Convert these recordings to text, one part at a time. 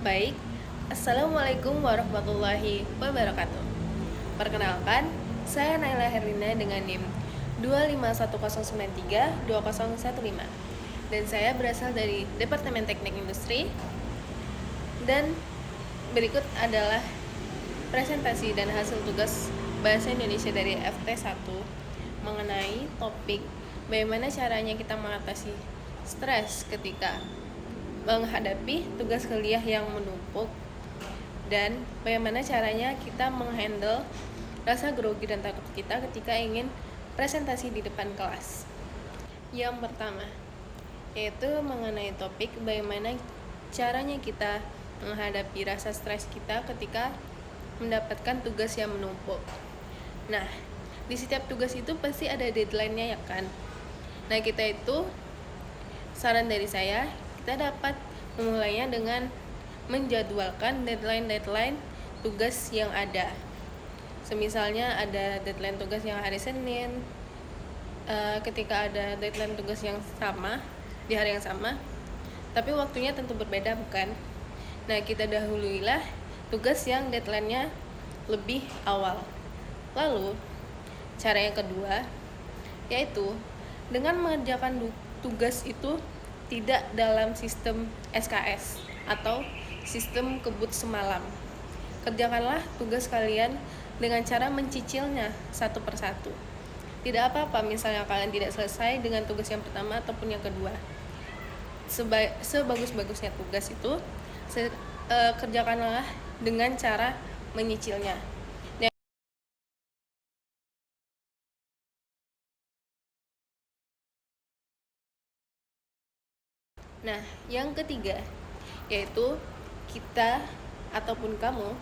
Baik, Assalamualaikum warahmatullahi wabarakatuh. Perkenalkan, saya Naila Herlina dengan NIM 25109320115 dan saya berasal dari Departemen Teknik Industri. Dan berikut adalah presentasi dan hasil tugas Bahasa Indonesia dari FT1 mengenai topik bagaimana caranya kita mengatasi stres ketika menghadapi tugas kuliah yang menumpuk, dan bagaimana caranya kita menghandle rasa grogi dan takut kita ketika ingin presentasi di depan kelas. Yang pertama, yaitu mengenai topik bagaimana caranya kita menghadapi rasa stres kita ketika mendapatkan tugas yang menumpuk. Nah, di setiap tugas itu pasti ada deadline-nya, ya kan? Nah, kita itu, saran dari saya, kita dapat memulainya dengan menjadwalkan deadline tugas yang ada. Semisalnya ada deadline tugas yang hari Senin, ketika ada deadline tugas yang sama di hari yang sama, tapi waktunya tentu berbeda, bukan? Nah, kita dahuluilah tugas yang deadline-nya lebih awal. Lalu, cara yang kedua yaitu dengan mengerjakan tugas itu tidak dalam sistem SKS atau sistem kebut semalam. Kerjakanlah tugas kalian dengan cara mencicilnya satu persatu. Tidak apa-apa misalnya kalian tidak selesai dengan tugas yang pertama ataupun yang kedua. Sebagus-bagusnya tugas itu, kerjakanlah dengan cara menyicilnya. Nah, yang ketiga yaitu kita ataupun kamu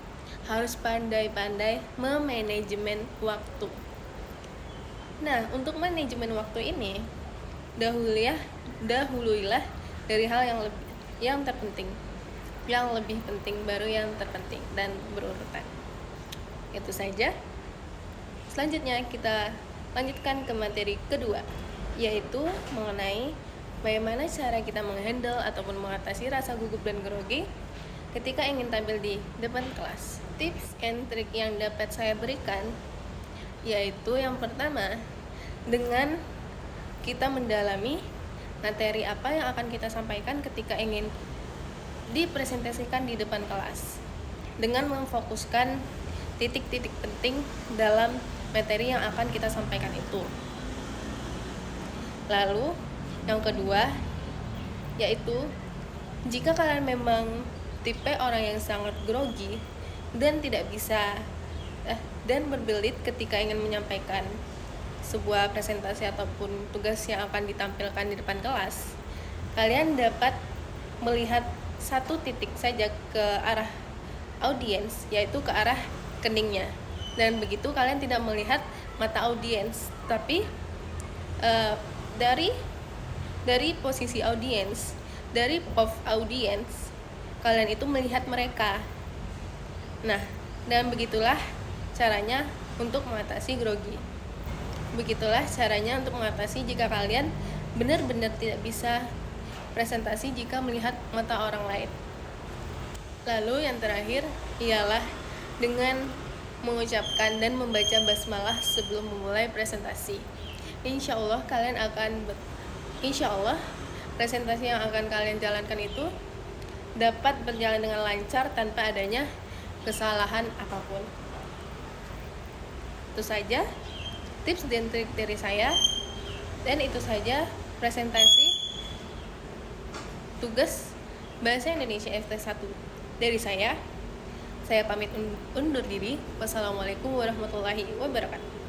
harus pandai-pandai memanajemen waktu. Nah, untuk manajemen waktu ini, dahuluilah dari hal yang terpenting. Yang lebih penting baru yang terpenting dan berurutan. Itu saja. Selanjutnya kita lanjutkan ke materi kedua, yaitu mengenai bagaimana cara kita menghandle ataupun mengatasi rasa gugup dan grogi ketika ingin tampil di depan kelas. Tips and trik yang dapat saya berikan yaitu yang pertama, dengan kita mendalami materi apa yang akan kita sampaikan ketika ingin dipresentasikan di depan kelas, dengan memfokuskan titik-titik penting dalam materi yang akan kita sampaikan itu. Lalu yang kedua yaitu, jika kalian memang tipe orang yang sangat grogi dan tidak bisa dan berbelit ketika ingin menyampaikan sebuah presentasi ataupun tugas yang akan ditampilkan di depan kelas, kalian dapat melihat satu titik saja ke arah audiens, yaitu ke arah keningnya. Dan begitu kalian tidak melihat mata audiens, tapi dari posisi audiens, dari pop audiens, kalian itu melihat mereka. Nah, dan begitulah caranya untuk mengatasi grogi. Begitulah caranya untuk mengatasi jika kalian benar-benar tidak bisa presentasi jika melihat mata orang lain. Lalu yang terakhir ialah dengan mengucapkan dan membaca basmalah sebelum memulai presentasi. Insya Allah presentasi yang akan kalian jalankan itu dapat berjalan dengan lancar tanpa adanya kesalahan apapun. Itu saja tips dan trik dari saya, dan itu saja presentasi tugas Bahasa Indonesia FT1 dari saya. Saya pamit undur diri. Wassalamualaikum warahmatullahi wabarakatuh.